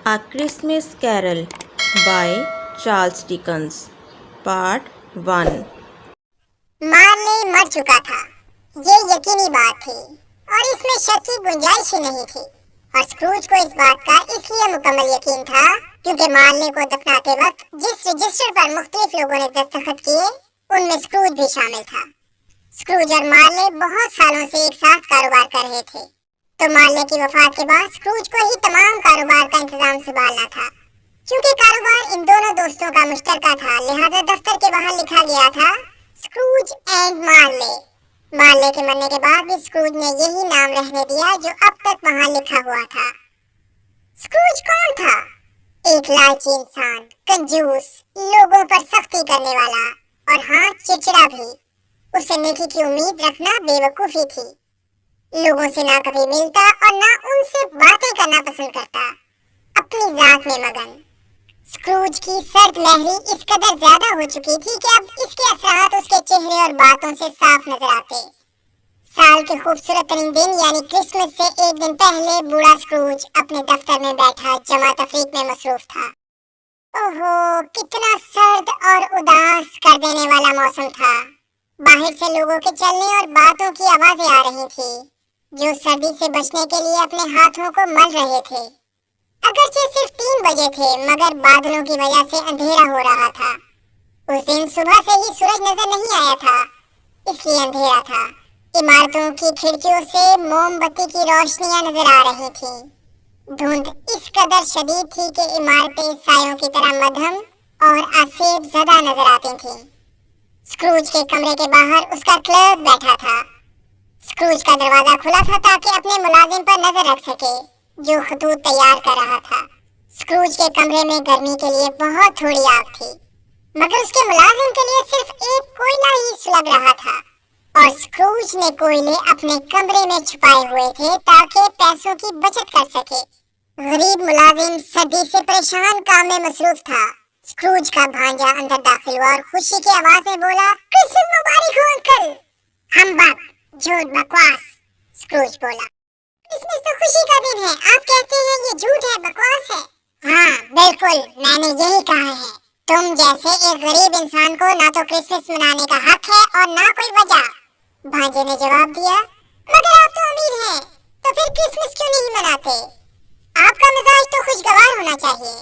A Christmas Carol by Charles Dickens Part 1 मार्ले मर चुका था, ये यकीनी बात थी और इसमें शक की गुंजाइश ही नहीं थी। और स्क्रूज को इस बात का इसलिए मुकम्मल यकीन था क्योंकि मार्ले को दफनाते वक्त जिस रजिस्टर पर मुख्तलिफ लोगों ने दस्तखत किए उनमें स्क्रूज भी शामिल था। स्क्रूज और मार्ले बहुत सालों से एक साथ कारोबार कर रहे थे, तो मार्ले की वफात के बाद स्क्रूज को ही तमाम कारोबार का इंतजाम संभालना था। क्योंकि कारोबार इन दोनों दोस्तों का मुश्तरका था, लिहाजा दफ्तर के बाहर लिखा गया था स्क्रूज एंड मार्ले। मार्ले के मरने के बाद भी स्क्रूज ने यही नाम रहने दिया जो अब तक वहां लिखा हुआ था। स्क्रूज कौन था? एक लालची इंसान, कंजूस, लोगों पर सख्ती करने वाला और हाँ, चिड़चिड़ा भी। उसे नेकी की उम्मीद रखना बेवकूफी थी। लोगों से ना कभी मिलता और ना उनसे बातें करना पसंद करता, अपनी जात में मगन। स्क्रूज की सर्द लहरी इस कदर ज्यादा हो चुकी थी कि अब इसके असरात उसके चेहरे और बातों से साफ नजर आते। साल के खूबसूरत तरीन दिन यानी क्रिसमस से एक दिन पहले बूढ़ा स्क्रूज अपने दफ्तर में बैठा जमा तफरीक में मसरूफ था। ओहो, कितना सर्द और उदास कर देने वाला मौसम था। बाहर से लोगों के चलने और बातों की आवाजें आ रही थी जो सर्दी से बचने के लिए अपने हाथों को मल रहे थे। अगरचे सिर्फ 3 बजे थे, मगर बादलों की वजह से अंधेरा हो रहा था। उस दिन सुबह से ही सूरज नजर नहीं आया था, इसलिए अंधेरा था। इमारतों की खिड़कियों से मोमबत्ती की रोशनियां नजर आ रही थीं। धुंध इस कदर शदीद थी कि इमारतें सायों की तरह मध्यम और आसेब ज़दा नजर आती थीं। स्क्रूज के कमरे के बाहर उसका क्लर्क बैठा था। स्क्रूज का दरवाजा खुला था ताकि अपने मुलाजिम पर नजर रख सके जो खतूत तैयार कर रहा था। स्क्रूज के कमरे में गर्मी के लिए बहुत थोड़ी आग थी, मगर उसके मुलाजिम के लिए सिर्फ एक कोयला ही सुलग रहा था और स्क्रूज ने कोयले अपने कमरे में छुपाए हुए थे ताकि पैसों की बचत कर सके। गरीब मुलाजिम सर्दी से परेशान काम में मसरूफ था। स्क्रूज का भांजा अंदर दाखिल हुआ और खुशी की आवाज में बोला, क्रिसमस मुबारक हो अंकल। हम्बग, झूठ, बकवास, स्क्रूज बोला। क्रिसमस तो खुशी का दिन है, आप कहते हैं ये झूठ है, बकवास है। हाँ बिल्कुल, मैंने यही कहा है। तुम जैसे एक गरीब इंसान को ना तो क्रिसमस मनाने का हक है और ना कोई वजह। भांजे ने जवाब दिया, मगर आप तो अमीर हैं, तो फिर क्रिसमस क्यों नहीं मनाते? आपका मिजाज तो खुशगवार होना चाहिए।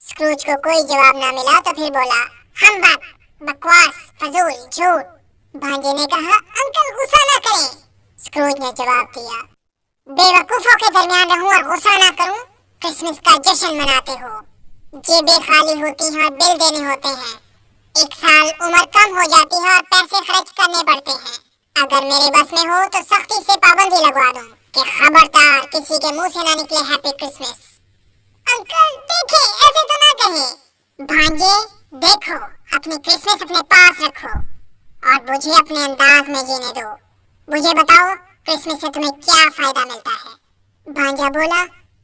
स्क्रूज को कोई जवाब ना मिला तो फिर बोला, हम्बग, बकवास, फजूल, झूठ। भांजे ने कहा, अंकल गुस्सा ना करें। स्क्रूज ने जवाब दिया, बेवकूफों के दरमियान रहूं और गुस्सा ना करूं? क्रिसमस का जश्न मनाते हो, जेबें खाली होती हैं और बिल देने होते हैं। एक साल उम्र कम हो जाती है और पैसे खर्च करने पड़ते हैं। अगर मेरे बस में हो तो सख्ती से पाबंदी लगवा दूं कि खबरदार किसी के मुंह से ना निकले हैप्पी क्रिसमस। अंकल देखें, ऐसे तो ना कहें। भांजे देखो, अपनी क्रिसमस अपने पास रखो और मुझे अपने अंदाज में जीने दो। मुझे बताओ, क्रिसमस से तुम्हें क्या फायदा मिलता है? भांजा बोला,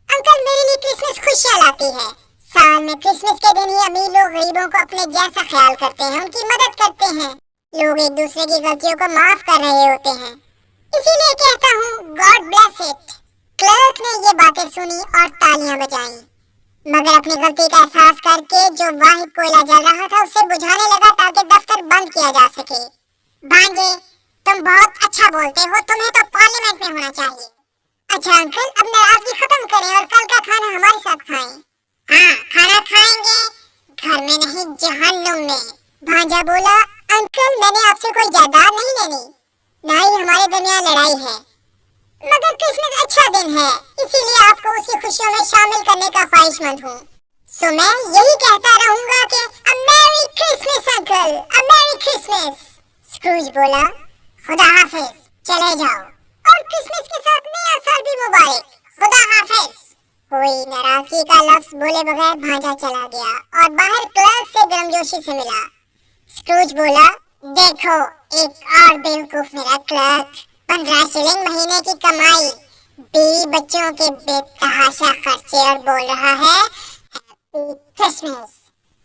अंकल मेरे लिए क्रिसमस खुशियां लाती है। साल में क्रिसमस के दिन ही अमीर लोग गरीबों को अपने जैसा ख्याल करते हैं, उनकी मदद करते हैं। लोग एक दूसरे की गलतियों को माफ कर रहे होते हैं, इसीलिए कहता हूँ गॉड ब्लेस इट। क्लर्क ने ये बातें सुनी और तालियां बजाईं, मगर अपनी गलती का एहसास करके जो वाहिद कोयला जल रहा था उसे बुझाने लगा ताकि दफ्तर बंद किया जा सके। भांजे तुम बहुत अच्छा बोलते हो, तुम्हें तो पार्लियामेंट में होना चाहिए। अच्छा अंकल, अब नाराजगी खत्म करें और कल का खाना हमारे साथ खाएं। हाँ, खाना खाएंगे, घर में नहीं जहन्नुम में। भांजा बोला, अंकल मैंने आपसे कोई जायदाद नहीं लेनी, ना ही हमारे दरमियान लड़ाई है, मगर क्रिसमस अच्छा दिन है, इसीलिए आपको उसकी खुशियों में शामिल करने का ख्वाहिशमंद हूँ। सो मैं यही कहता रहूंगा कि अ मैरी क्रिसमस अंकल, अ मैरी क्रिसमस। स्क्रूज बोला, खुदा हाफिज, चले जाओ और क्रिसमस के साथ नया साल भी मुबारक, खुदा हाफिज। कोई नाराजगी का लफ्ज बोले बगैर भांजा चला गया और बाहर क्लर्क से गर्मजोशी से मिला। स्क्रूज बोला, देखो एक और बेवकूफ मेरा क्लर्क, 15 शिलिंग महीने की कमाई, 20 बच्चों के बेतहाशा खर्चे और बोल रहा है हैप्पी क्रिसमस।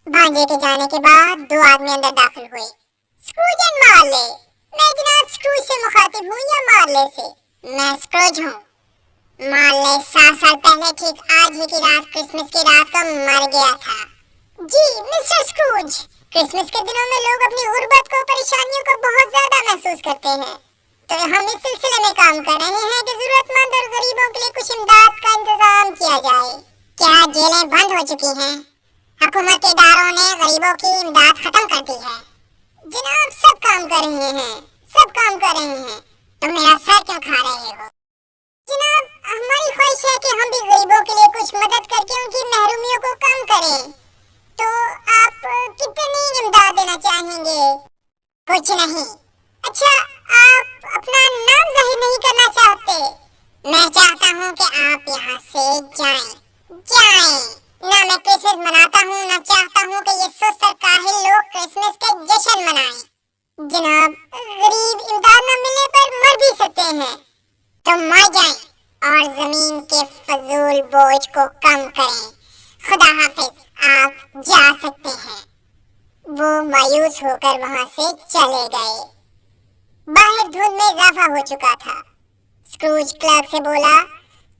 भांजे के जाने के बाद 2 आदमी अंदर दाखिल हुए। स्क्रूज एंड मार्ले। मैं जनाब स्क्रूज से मुखातिब हूँ या मार्ले से? मैं स्क्रूज हूँ। मार्ले 7 साल पहले ठीक आज ही की रात, क्रिसमस की रात को मर गया था। जी मिस्टर स्क्रूज, क्रिसमस के दिनों में लोग अपनी गुर्बत को, परेशानियों को बहुत ज्यादा महसूस करते हैं, तो हम इस सिलसिले में काम कर रहे हैं कि जरूरतमंद और गरीबों के लिए कुछ इमदाद का इंतजाम किया जाए। क्या जेलें बंद हो चुकी हैं? हुकूमत के इदारों ने गरीबों की इमदाद खत्म कर दी है। जनाब सब काम कर रहे हैं, सब काम कर रहे हैं, तो मेरा सर क्यों खा रहे हो? जनाब हमारी ख्वाहिश है कि हम भी गरीबों के लिए कुछ मदद करके उनकी महरूमियों को कम करें। तो आप कितनी इमदाद देना चाहेंगे? कुछ नहीं। अच्छा, आप अपना नाम जाहिर नहीं करना चाहते? मैं चाहता हूँ कि आप यहाँ से जाएं, जाएं। ना मैं क्रिसमस मनाता हूँ, ना चाहता हूँ कि ये सुस्त और काहिल लोग क्रिसमस के जश्न मनाएं। जनाब गरीब इमदाद न मिलने पर मर भी सकते हैं, तो मर जाएं और जमीन के फजूल बोझ को कम करें। खुदा हाफिज, आप जा सकते हैं। वो मायूस होकर वहां से चले गए। बाहर धुंध में इजाफा हो चुका था। स्क्रूज क्लर्क से बोला,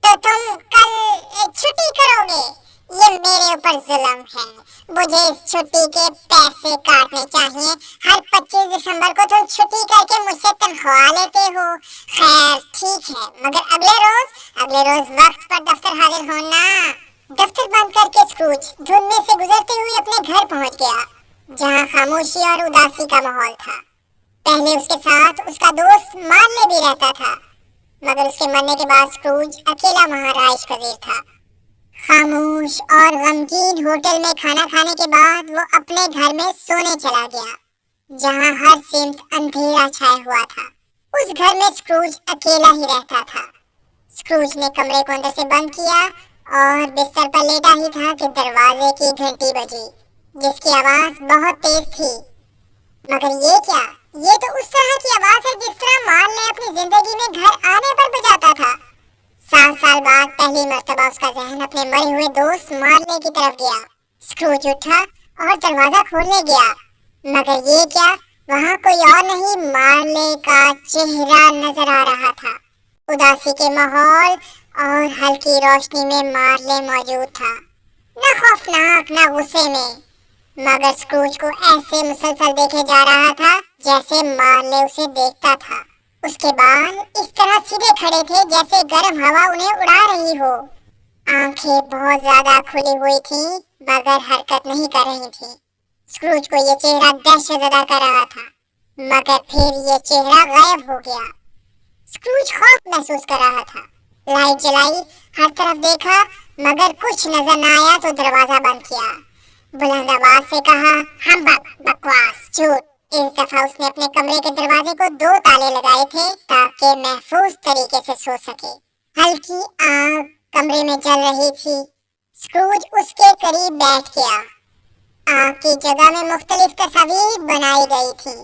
तो तुम कल छुट्टी करोगे? ये मेरे ऊपर जुल्म है, मुझे इस छुट्टी के पैसे काटने चाहिए। हर 25 दिसंबर को तुम छुट्टी करके मुझसे तनख्वाह लेते हो। खैर ठीक है, मगर अगले रोज वक्त पर दफ्तर हाजिर होना। दफ्तर बंद करके स्क्रूज धुंध में से गुजरते हुए अपने घर पहुंच गया, जहां खामोशी और उदासी का माहौल था। पहले उसके साथ उसका दोस्त मार्ले भी रहता था, मगर उसके मरने के बाद स्क्रूज अकेला वहां राइश पजीर था। खामोश और गमगीन होटल में खाना खाने के बाद वो अपने घर में सोने चला गया, जहां हर सिमत अंधेरा छाया हुआ था। उस घर में स्क्रूज अकेला ही रहता था। स्क्रूज ने कमरे को अंदर से बंद किया और बिस्तर पर लेटा ही था कि दरवाजे की घंटी बजी, जिसकी आवाज बहुत तेज थी। मगर ये क्या? ये तो उस तरह की आवाज है जिस तरह मार्ले अपनी जिंदगी में घर आने पर बजाता था। 7 साल बाद पहली मर्तबा उसका जहन अपने मरे हुए दोस्त मार्ले की तरफ गया। स्क्रूज उठा और दरवाजा खोलने गया, मगर ये क्या? वहाँ कोई और नहीं, मार्ले का चेहरा नजर आ रहा था। उदासी के माहौल और हल्की रोशनी में मार्ले मौजूद था, न खौफनाक न गुस्से में, मगर स्क्रूज को ऐसे मुसलसल देखे जा रहा था जैसे मार्ले उसे देखता था। उसके बाल इस तरह सीधे खड़े थे जैसे गर्म हवा उन्हें उड़ा रही हो। आंखें बहुत ज्यादा खुली हुई थीं, मगर हरकत नहीं कर रही थीं। स्क्रूज को ये चेहरा दहशतज़दा कर रहा था, मगर फिर ये चेहरा गायब हो गया। स्क्रूज खौफ महसूस कर रहा था। लाइट जलाई, हर तरफ देखा, मगर कुछ नजर न आया तो दरवाजा बंद किया। बुलंद आवाज से कहा, हम बकवास, झूठ। इस दफा उसने अपने कमरे के दरवाजे को 2 ताले लगाए थे ताकि महफूज तरीके से सो सके। हल्की आग कमरे में जल रही थी। स्क्रूज उसके करीब बैठ गया। आग की जगह में मुख्तलिफ तस्वीर बनाई गई थी।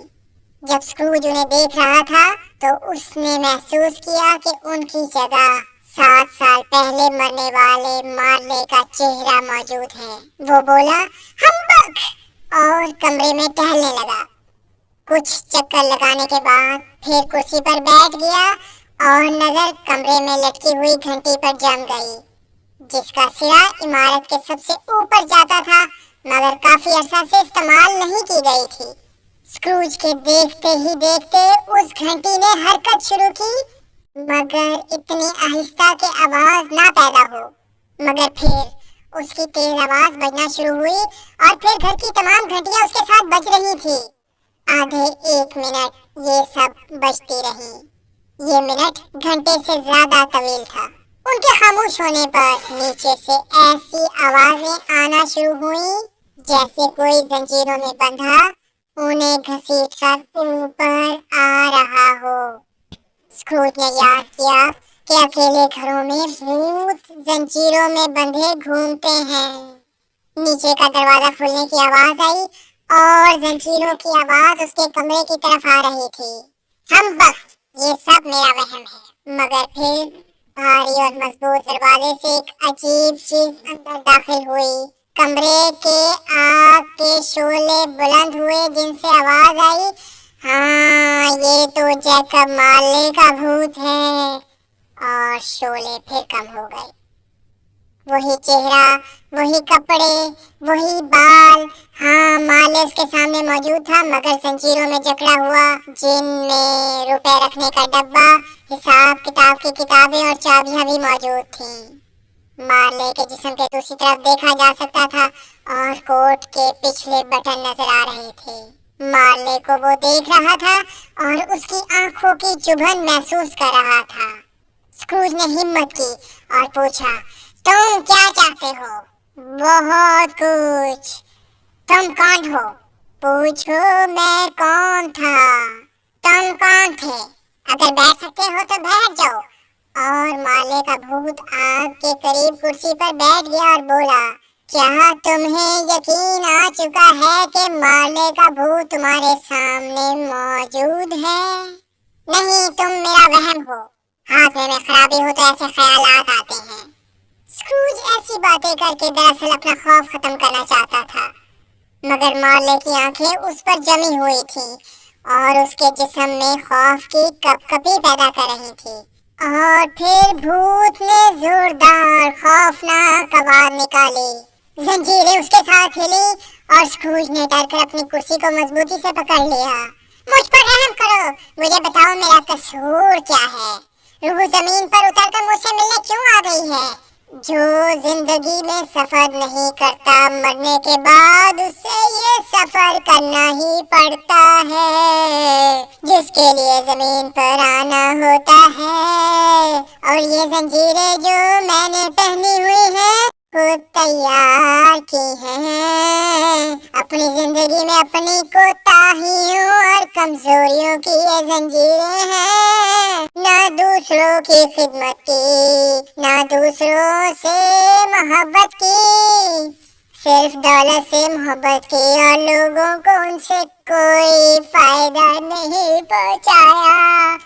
जब स्क्रूज उन्हें देख रहा था तो उसने महसूस किया कि उनकी जगह 7 साल पहले मरने वाले मार्ले का चेहरा मौजूद है। वो बोला, हम्बक, और कमरे में टहलने लगा। कुछ चक्कर लगाने के बाद फिर कुर्सी पर बैठ गया और नजर कमरे में लटकी हुई घंटी पर जम गई, जिसका सिरा इमारत के सबसे ऊपर जाता था, मगर काफी अरसा से इस्तेमाल नहीं की गई थी। स्क्रूज के देखते ही देखते उस घंटी ने हरकत शुरू की, मगर इतनी आहिस्ता कि आवाज ना पैदा हो। मगर फिर उसकी तेज आवाज बजना शुरू हुई और फिर घर की तमाम घंटियां उसके साथ बज रही थी। आधे 1 मिनट ये सब बजती रही। ये मिनट घंटे से ज्यादा तवील था। उनके खामोश होने पर नीचे से ऐसी आवाजें आना शुरू हुई जैसे कोई जंजीरों में बंधा उन्हें घसीटकर ऊपर आ रहा हो। स्क्रूज ने याद किया कि अकेले घरों में भूत जंजीरों में बंधे घूमते हैं। नीचे का दरवाजा खुलने की आवाज आई और जंजीरों की आवाज उसके कमरे की तरफ आ रही थी। ये सब मेरा वहम है। मगर फिर भारी और मजबूत दरवाजे से एक अजीब चीज अंदर दाखिल हुई। कमरे के आग के शोले बुलंद हुए जिनसे आवाज आई, हाँ ये तो जैकब मार्ले का भूत है। اور शोले फिर कम हो गए। वही चेहरा, वही कपड़े, वही बाल। हाँ, माले उसके सामने मौजूद था, मगर जंजीरों में जकड़ा हुआ। जिन में रुपए रखने का डब्बा, हिसाब किताब की किताबें और चाबियां भी मौजूद थीं। माले के जिस्म के दूसरी तरफ देखा जा सकता था और कोट के पिछले बटन नजर आ रहे थे। माले को वो देख रहा था और उसकी आंखों की चुभन महसूस कर रहा था। स्क्रूज ने हिम्मत की और पूछा, तुम क्या चाहते हो? बहुत कुछ। तुम कौन हो? पूछो मैं कौन था। तुम कौन थे? अगर बैठ सकते हो तो बैठ जाओ। और माले का भूत आग के करीब कुर्सी पर बैठ गया और बोला, क्या तुम्हें यकीन आ चुका है कि माले का भूत तुम्हारे सामने मौजूद है? नहीं, तुम मेरा वहम हो। हाथ में खराबी हो तो ऐसे ख्यालात आते हैं। स्क्रूज ऐसी बातें करके दरअसल अपना खौफ खत्म करना चाहता था, मगर माले की आंखें उस पर जमी हुई थीं और उसके जिस्म में खौफ की कपकपी पैदा कर रही थी। और फिर भूत ने जोरदार खौफनाक आवाज निकाली। जंजीरें उसके साथ हिली और स्क्रूज ने डरकर अपनी कुर्सी को मजबूती से पकड़ लिया। मुझ पर रहम करो, मुझे बताओ मेरा कसूर क्या है? रूह जमीन पर उतरकर मुझसे मिलने क्यों आ गई है? जो जिंदगी में सफर नहीं करता, मरने के बाद उसे ये सफर करना ही पड़ता है, जिसके लिए जमीन पर आना होता है। और ये जंजीरें जो मैंने पहनी हुई हैं, खुद तैयार की हैं। अपनी जिंदगी में अपनी कोताहियों और कमजोरियों की ये जंजीरें हैं। ना दूसरों की खिदमत की, ना दूसरों से मोहब्बत की, सिर्फ दौलत से मोहब्बत की और लोगों को उनसे कोई फायदा नहीं पहुंचाया।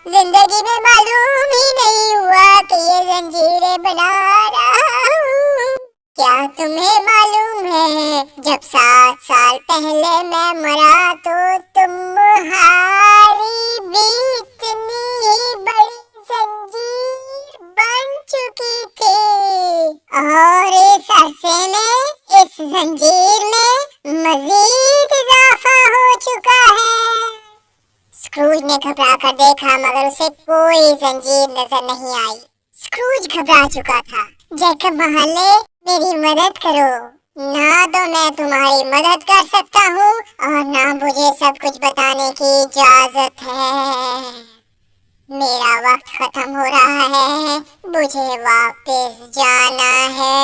जिंदगी में मालूम ही नहीं हुआ कि ये जंजीरें बना रहा हूँ। क्या तुम्हें मालूम है, जब 7 साल पहले मैं मरा तो तुम्हारी भी इतनी ही बड़ी जंजीर बन चुकी थी और इस अरसे में इस जंजीर में मजीद इजाफा हो चुका है। स्क्रूज ने घबरा कर देखा, मगर उसे कोई जंजीर नजर नहीं आई। स्क्रूज घबरा चुका था। जैकब महले, मेरी मदद करो। ना तो मैं तुम्हारी मदद कर सकता हूँ और ना मुझे सब कुछ बताने की इजाजत है। मेरा वक्त खत्म हो रहा है, मुझे वापस जाना है।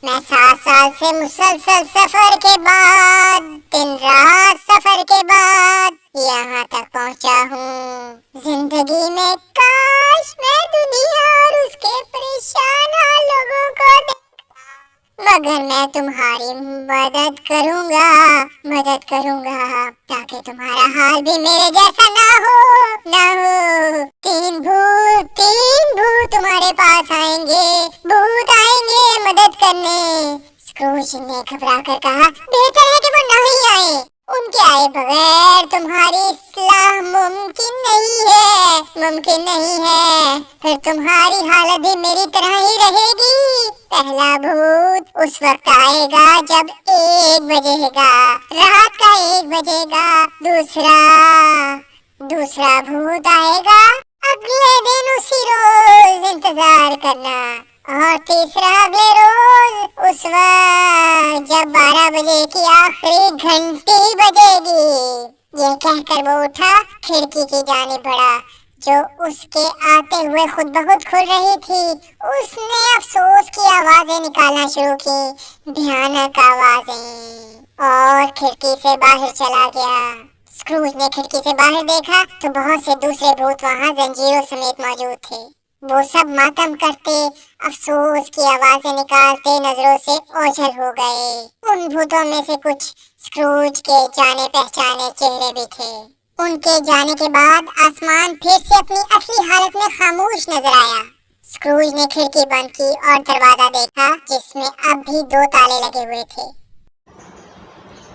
मैं 7 साल से मुसलसल सफर के बाद, दिन रात सफर के बाद यहाँ तक पहुँचा हूँ। जिंदगी में काश मैं दुनिया और उसके परेशान लोगों को देखता, मगर मैं तुम्हारी मदद करूँगा ताकि तुम्हारा हाल भी मेरे जैसा ना हो। 3 भूत तुम्हारे पास आएंगे, भूत आएंगे मदद करने। स्क्रूज ने घबरा कर कहा, बेहतर है कि वो नहीं आए। उनके आए बगैर तुम्हारी इस्लाह मुमकिन नहीं है। फिर तुम्हारी हालत भी मेरी तरह ही रहेगी। पहला भूत उस वक्त आएगा जब 1 बजेगा, रात का 1 बजेगा। दूसरा भूत आएगा अगले दिन उसी रोज इंतजार करना, और तीसरा अगले रोज उस वक्त जब 12 बजे की आखिरी घंटी बजेगी। ये कहकर वो उठा, खिड़की की जानिब बढ़ा जो उसके आते हुए खुद ब खुद खुल रही थी। उसने अफसोस की आवाजें निकालना शुरू की, भयानक आवाजें, और खिड़की से बाहर चला गया। स्क्रूज ने खिड़की से बाहर देखा तो बहुत से दूसरे भूत वहाँ जंजीरों समेत मौजूद थे। वो सब मातम करते, अफसोस की आवाजें निकालते नजरों से ओझल हो गए। उन भूतों में से कुछ स्क्रूज के जाने पहचाने चेहरे भी थे। उनके जाने के बाद आसमान फिर से अपनी असली हालत में खामोश नजर आया। स्क्रूज ने खिड़की बंद की और दरवाजा देखा जिसमें अब भी 2 ताले लगे हुए थे।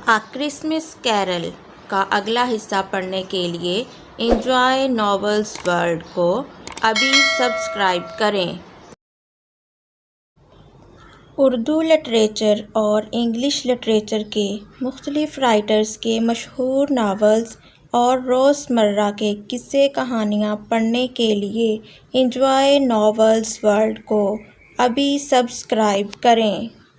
आ क्रिसमस कैरल का अगला हिस्सा पढ़ने के लिए एंजॉय नॉवेल्स वर्ल्ड को ابھی سبسکرائب کریں۔ اردو لٹریچر اور انگلش لٹریچر کے مختلف رائٹرز کے مشہور ناولز اور روزمرہ کے قصے کہانیاں پڑھنے کے لیے انجوائے ناولز ورلڈ کو ابھی سبسکرائب کریں۔